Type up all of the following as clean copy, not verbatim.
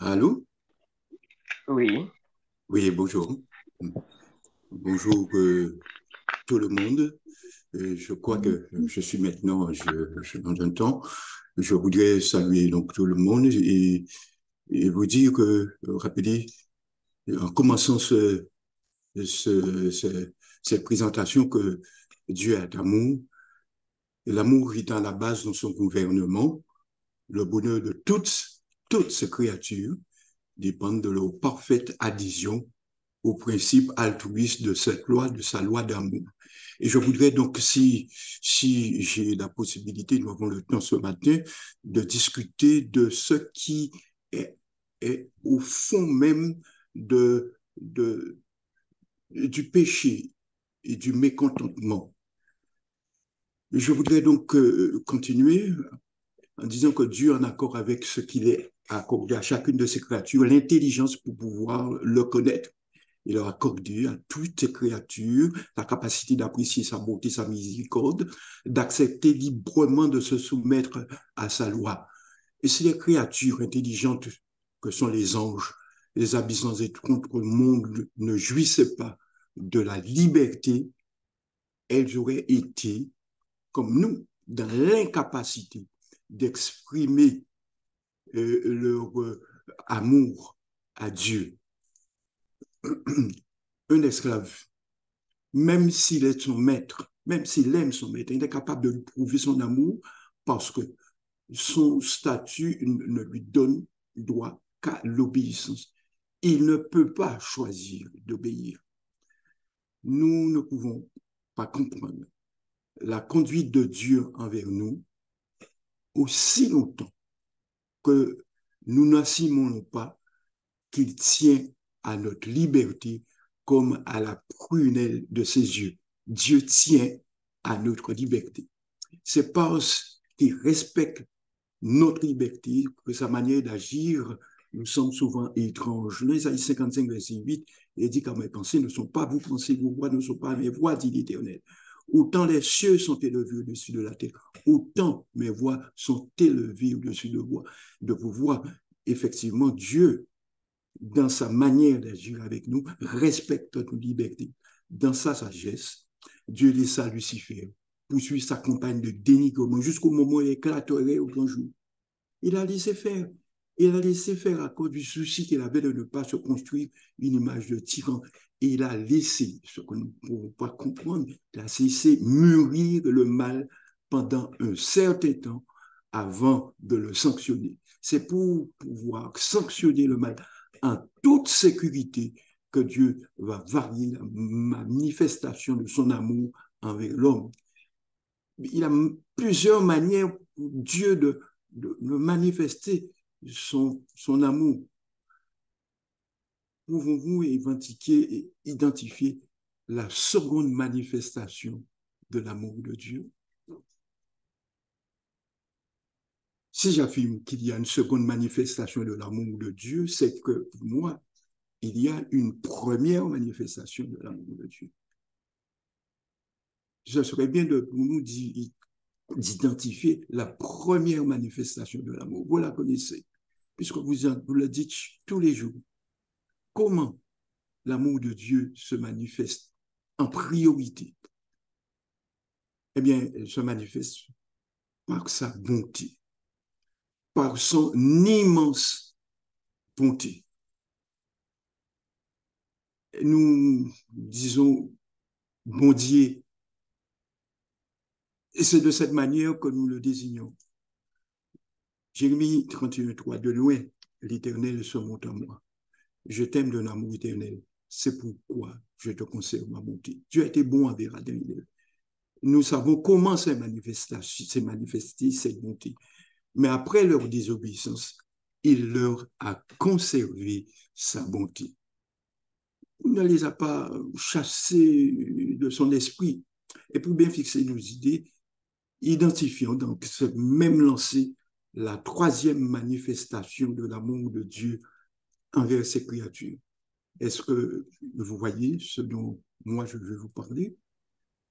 Allô? Oui, Oui, bonjour. Bonjour tout le monde. Je crois que je suis maintenant dans un temps. Je voudrais saluer donc tout le monde et vous dire que, rappeler, en commençant cette présentation que Dieu est amour, et l'amour est à la base de son gouvernement, le bonheur de toutes ces créatures dépend de leur parfaite adhésion au principe altruiste de cette loi, de sa loi d'amour. Et je voudrais donc, si j'ai la possibilité, nous avons le temps ce matin, de discuter de ce qui est, est au fond même de, du péché et du mécontentement. Je voudrais donc continuer en disant que Dieu, en accord avec ce qu'il est accordé à chacune de ses créatures, l'intelligence pour pouvoir le connaître. Il leur a accordé à toutes ces créatures la capacité d'apprécier sa beauté, sa miséricorde, d'accepter librement de se soumettre à sa loi. Et si les créatures intelligentes que sont les anges, les habitants et contre le monde ne jouissaient pas de la liberté, elles auraient été, comme nous, dans l'incapacité d'exprimer leur amour à Dieu. Un esclave, même s'il est son maître, même s'il aime son maître, il est capable de lui prouver son amour parce que son statut ne lui donne droit qu'à l'obéissance. Il ne peut pas choisir d'obéir. Nous ne pouvons pas comprendre la conduite de Dieu envers nous aussi longtemps que nous n'assimilons pas qu'il tient à notre liberté comme à la prunelle de ses yeux. Dieu tient à notre liberté. C'est parce qu'il respecte notre liberté que sa manière d'agir nous semble souvent étrange. Dans Isaïe 55, verset 8, il dit car mes pensées ne sont pas vos pensées, vos voix ne sont pas mes voix, dit l'Éternel. Autant les cieux sont élevés au-dessus de la terre, autant mes voix sont élevées au-dessus de vos voix. Effectivement, Dieu dans sa manière d'agir avec nous, respecte notre liberté. Dans sa sagesse, Dieu laissa Lucifer poursuivre sa campagne de dénigrement jusqu'au moment où il éclaterait au grand jour. Il a laissé faire. Il a laissé faire à cause du souci qu'il avait de ne pas se construire une image de tyran. Et il a laissé, ce que nous ne pouvons pas comprendre, il a laissé mûrir le mal pendant un certain temps avant de le sanctionner. C'est pour pouvoir sanctionner le mal en toute sécurité que Dieu va varier la manifestation de son amour envers l'homme. Il a plusieurs manières pour Dieu de manifester son amour. Pouvons-vous identifier la seconde manifestation de l'amour de Dieu? Si j'affirme qu'il y a une seconde manifestation de l'amour de Dieu, c'est que pour moi, il y a une première manifestation de l'amour de Dieu. Ce serait bien pour nous d'identifier la première manifestation de l'amour. Vous la connaissez, puisque vous le dites tous les jours. Comment l'amour de Dieu se manifeste en priorité? Eh bien, elle se manifeste par sa bonté, par son immense bonté. Nous disons bon Dieu, et c'est de cette manière que nous le désignons. Jérémie 31:3, de loin, l'Éternel se montre à moi. Je t'aime d'un amour éternel. C'est pourquoi je te conserve ma bonté. Dieu a été bon envers Adam et Ève. Nous savons comment s'est manifestée cette bonté. Mais après leur désobéissance, il leur a conservé sa bonté. Il ne les a pas chassés de son esprit. Et pour bien fixer nos idées, identifions donc ce même lancé la troisième manifestation de l'amour de Dieu envers ses créatures. Est-ce que vous voyez ce dont moi je veux vous parler?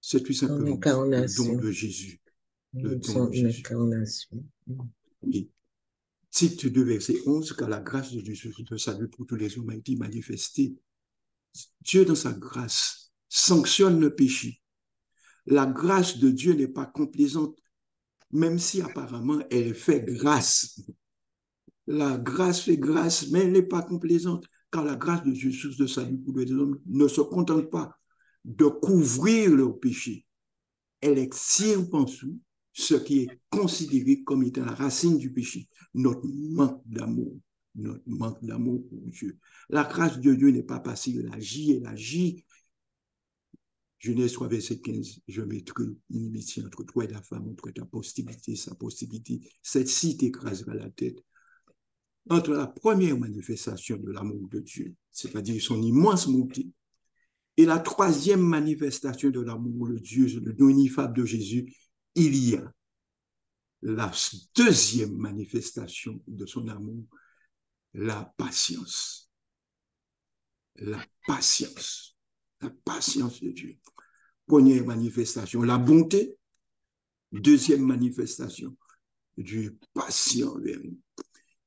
C'est tout son simplement le don incarnation, de Jésus. Le don son de Jésus. incarnation. Oui. Tite 2, verset 11, car la grâce de Dieu de salut pour tous les hommes a été manifestée. Dieu, dans sa grâce, sanctionne le péché. La grâce de Dieu n'est pas complaisante, même si apparemment elle fait grâce. La grâce fait grâce, mais elle n'est pas complaisante, car la grâce de Dieu, source de salut pour les hommes, ne se contente pas de couvrir leur péché. Elle extirpe en dessous ce qui est considéré comme étant la racine du péché, notre manque d'amour, notre manque d'amour pour Dieu. La grâce de Dieu n'est pas passive, elle agit. Genèse 3, verset 15, je mettrai une inimitié entre toi et la femme, entre ta postérité et sa postérité. Cette-ci t'écrasera la tête. Entre la première manifestation de l'amour de Dieu, c'est-à-dire son immense bonté, et la troisième manifestation de l'amour de Dieu, le don ineffable de Jésus, il y a la deuxième manifestation de son amour, la patience. La patience. La patience de Dieu. Première manifestation, la bonté. Deuxième manifestation, Dieu patient vers nous.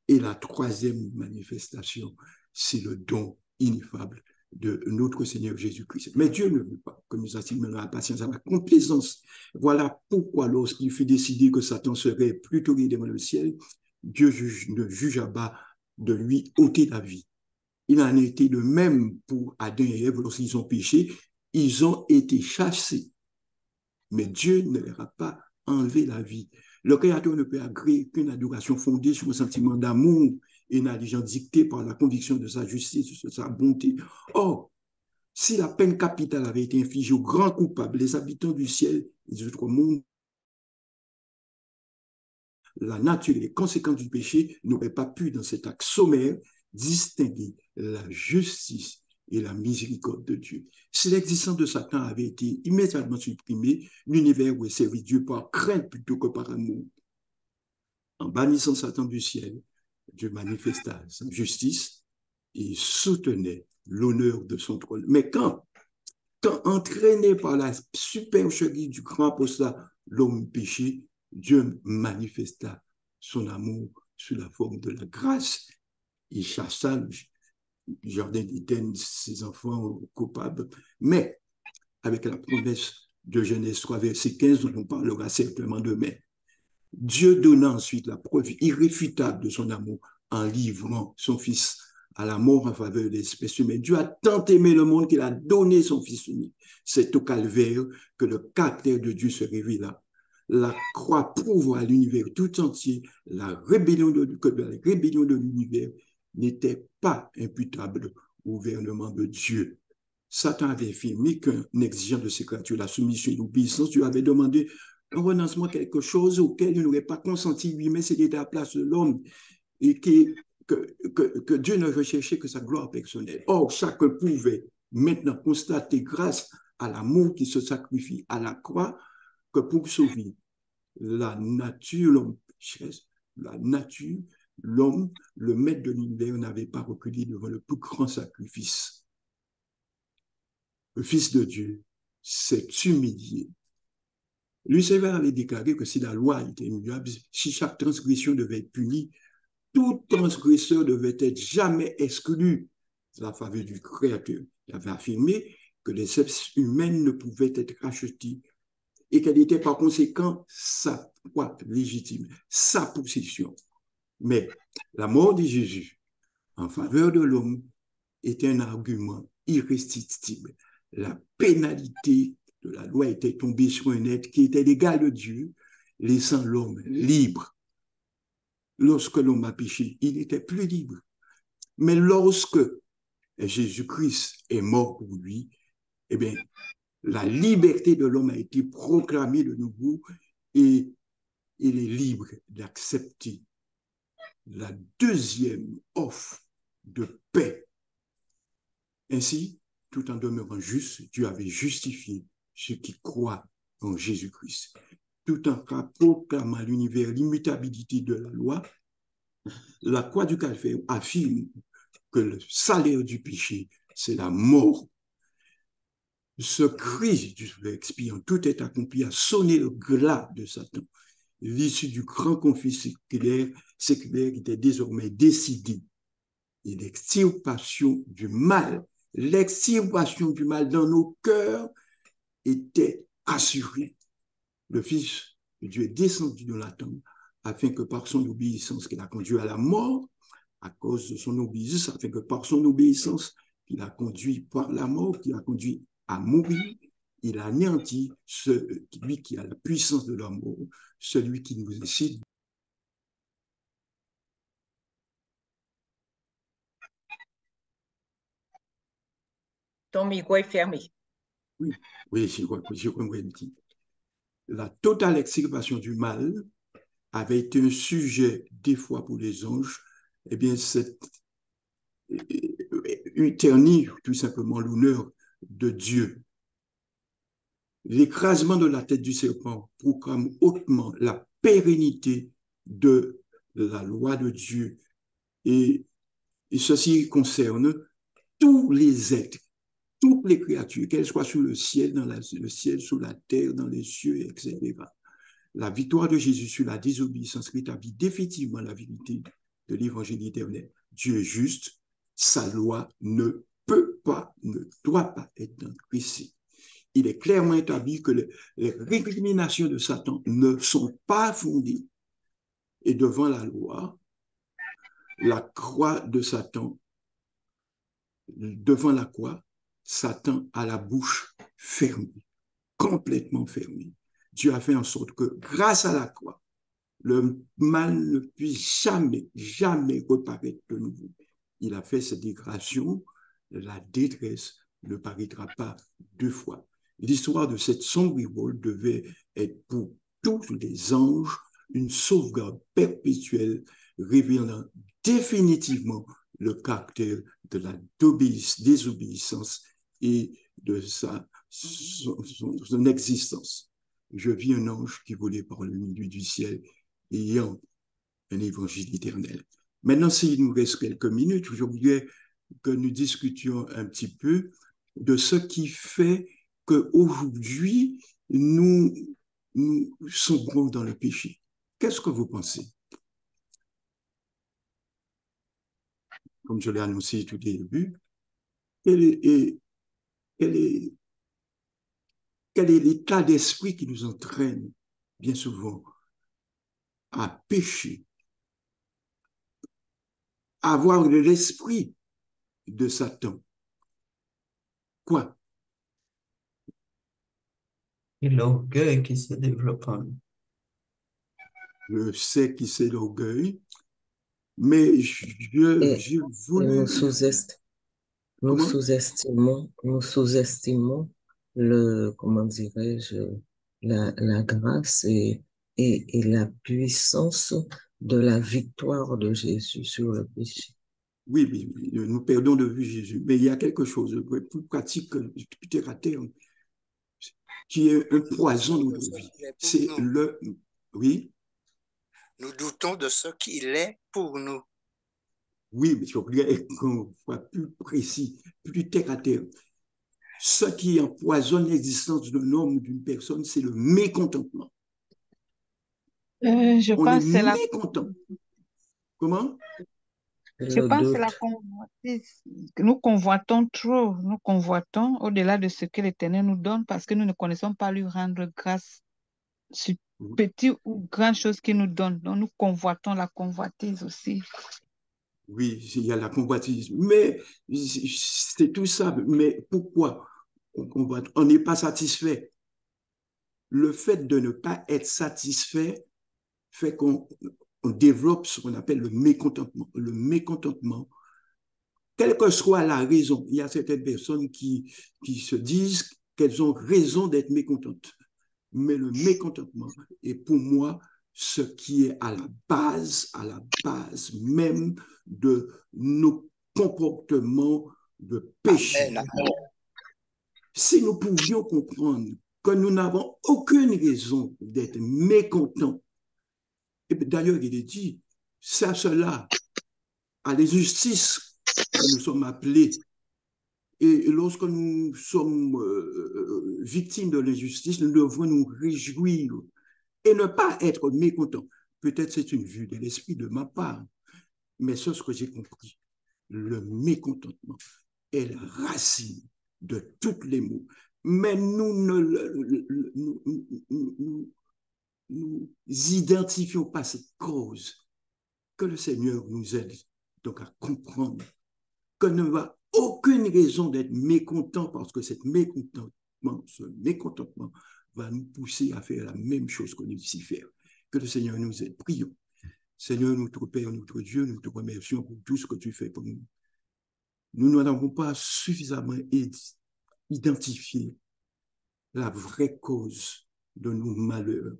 Et la troisième manifestation, c'est le don ineffable de notre Seigneur Jésus-Christ. Mais Dieu ne veut pas que nous assignions la patience à la complaisance. Voilà pourquoi lorsqu'il fut décidé que Satan serait plus toléré devant le ciel, Dieu ne jugea pas de lui ôter la vie. Il en a été de même pour Adam et Ève lorsqu'ils ont péché, ils ont été chassés. Mais Dieu ne leur a pas enlevé la vie. Le Créateur ne peut agréer qu'une adoration fondée sur un sentiment d'amour et une allégeance dictée par la conviction de sa justice, de sa bonté. Or, si la peine capitale avait été infligée aux grands coupables, les habitants du ciel et des autres mondes, la nature et les conséquences du péché n'auraient pas pu, dans cet acte sommaire, distinguer la justice et la miséricorde de Dieu. Si l'existence de Satan avait été immédiatement supprimée, l'univers aurait servi Dieu par crainte plutôt que par amour. En bannissant Satan du ciel, Dieu manifesta sa justice et soutenait l'honneur de son trône. Mais quand entraîné par la supercherie du grand apostat, l'homme péché, Dieu manifesta son amour sous la forme de la grâce. Il chassa le jardin d'Éden, ses enfants coupables, mais avec la promesse de Genèse 3, verset 15, dont on parlera certainement demain. Dieu donna ensuite la preuve irréfutable de son amour en livrant son Fils à la mort en faveur de l'espèce humaine. Dieu a tant aimé le monde qu'il a donné son Fils unique. C'est au calvaire que le caractère de Dieu se révéla. La croix prouve à l'univers tout entier la rébellion de l'univers n'était pas imputable au gouvernement de Dieu. Satan avait affirmé qu'en exigeant de ses créatures la soumission et l'obéissance, Dieu avait demandé un renoncement, quelque chose auquel il n'aurait pas consenti lui-même, c'était à la place de l'homme, et que Dieu ne recherchait que sa gloire personnelle. Or, chacun pouvait maintenant constater, grâce à l'amour qui se sacrifie à la croix, que pour sauver la nature, l'homme, le maître de l'univers, n'avait pas reculé devant le plus grand sacrifice. Le Fils de Dieu s'est humilié. Lucifer avait déclaré que si la loi était immuable, si chaque transgression devait être punie, tout transgresseur devait être jamais exclu de la faveur du Créateur. Il avait affirmé que les espèces humaines ne pouvaient être rachetées et qu'elle était par conséquent sa proie légitime, sa possession. Mais la mort de Jésus en faveur de l'homme était un argument irrésistible. La pénalité de la loi était tombée sur un être qui était l'égal de Dieu, laissant l'homme libre. Lorsque l'homme a péché, il n'était plus libre. Mais lorsque Jésus-Christ est mort pour lui, eh bien, la liberté de l'homme a été proclamée de nouveau et il est libre d'accepter la deuxième offre de paix. Ainsi, tout en demeurant juste, Dieu avait justifié ceux qui croient en Jésus-Christ. Tout en proclamant à l'univers l'immutabilité de la loi, la croix du calvaire affirme que le salaire du péché, c'est la mort. Ce cri du expiant, tout est accompli, a sonné le glas de Satan. l'issue du grand conflit séculaire qui était désormais décidé. Et l'extirpation du mal dans nos cœurs était assurée. Le Fils de Dieu est descendu dans la tombe afin que par son obéissance qu'il a conduit à la mort, à cause de son obéissance, afin que par son obéissance qu'il a conduit par la mort, qu'il a conduit à mourir, il a anéanti celui qui a la puissance de la mort, celui qui nous incite. Ton micro est fermé. Oui, oui, je comprends. La totale extirpation du mal avait été un sujet des fois pour les anges. Eh bien, c'est ternir tout simplement l'honneur de Dieu. L'écrasement de la tête du serpent proclame hautement la pérennité de la loi de Dieu. Et ceci concerne tous les êtres, toutes les créatures, qu'elles soient sous le ciel, le ciel, sous la terre, dans les cieux, etc. La victoire de Jésus sur la désobéissance rétablit définitivement la vérité de l'évangile éternel. Dieu est juste, sa loi ne peut pas, ne doit pas être transgressée. Il est clairement établi que les récriminations de Satan ne sont pas fondées. Et devant la loi, la croix de Satan, devant la croix, Satan a la bouche fermée, complètement fermée. Dieu a fait en sorte que grâce à la croix, le mal ne puisse jamais, jamais reparaître de nouveau. Il a fait cette dégradation, la détresse ne paraîtra pas deux fois. L'histoire de cette sombre révolte devait être pour tous les anges une sauvegarde perpétuelle révélant définitivement le caractère de la désobéissance et de son existence. Je vis un ange qui volait par le milieu du ciel ayant un évangile éternel. Maintenant, s'il nous reste quelques minutes, je voudrais que nous discutions un petit peu de ce qui fait qu'aujourd'hui, nous sombrons dans le péché. Qu'est-ce que vous pensez? Comme je l'ai annoncé tout au début, quel est, quel est, quel est l'état d'esprit qui nous entraîne bien souvent à pécher, à avoir l'esprit de Satan? Quoi? Et l'orgueil qui se développe en nous. Je sais qui c'est l'orgueil, mais je voulais... Nous sous-estimons comment dirais-je, la grâce et la puissance de la victoire de Jésus sur le péché. Oui, nous perdons de vue Jésus, mais il y a quelque chose de plus pratique, plus terre à terre, qui est un poison dans notre vie. C'est le... Oui? Nous doutons de ce qu'il est pour nous. Oui, mais je voudrais qu'on soit plus précis, plus terre à terre. Ce qui empoisonne l'existence d'un homme ou d'une personne, c'est le mécontentement. Je On est pense que c'est mécontent. Comment? Je pense que c'est la convoitise. Nous convoitons trop, nous convoitons au-delà de ce que l'Éternel nous donne parce que nous ne connaissons pas lui rendre grâce sur petites ou grandes choses qu'il nous donne. Donc nous convoitons la convoitise aussi. Oui, il y a la convoitise, mais c'est tout ça. Mais pourquoi on n'est pas satisfait? Le fait de ne pas être satisfait fait qu'on développe ce qu'on appelle le mécontentement. Le mécontentement, quelle que soit la raison, il y a certaines personnes qui se disent qu'elles ont raison d'être mécontentes. Mais le mécontentement est pour moi ce qui est à la base même de nos comportements de péché. Amen. Si nous pouvions comprendre que nous n'avons aucune raison d'être mécontents, et d'ailleurs il est dit, c'est à cela, à l'injustice que nous sommes appelés. Et lorsque nous sommes victimes de l'injustice, nous devons nous réjouir et ne pas être mécontent. Peut-être c'est une vue de l'esprit de ma part, mais c'est ce que j'ai compris. Le mécontentement est la racine de tous les maux. Mais nous identifions pas cette cause. Que le Seigneur nous aide donc à comprendre qu'on n'a aucune raison d'être mécontent parce que ce mécontentement va nous pousser à faire la même chose que Lucifer. Que le Seigneur nous aide. Prions. Seigneur, notre Père, notre Dieu, nous te remercions pour tout ce que tu fais pour nous. Nous n'avons pas suffisamment identifié la vraie cause de nos malheurs.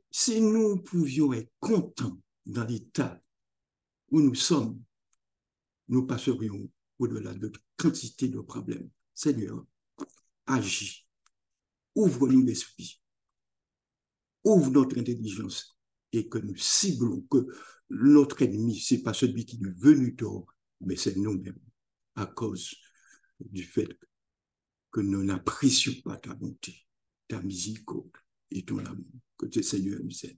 Si nous pouvions être contents dans l'état où nous sommes, nous passerions au-delà de quantité de problèmes. Seigneur, agis, ouvre-nous l'esprit, ouvre notre intelligence et que nous ciblons que notre ennemi, ce n'est pas celui qui est venu tort, mais c'est nous-mêmes, à cause du fait que nous n'apprécions pas ta bonté, ta miséricorde et ton amour. Que le Seigneur nous aide.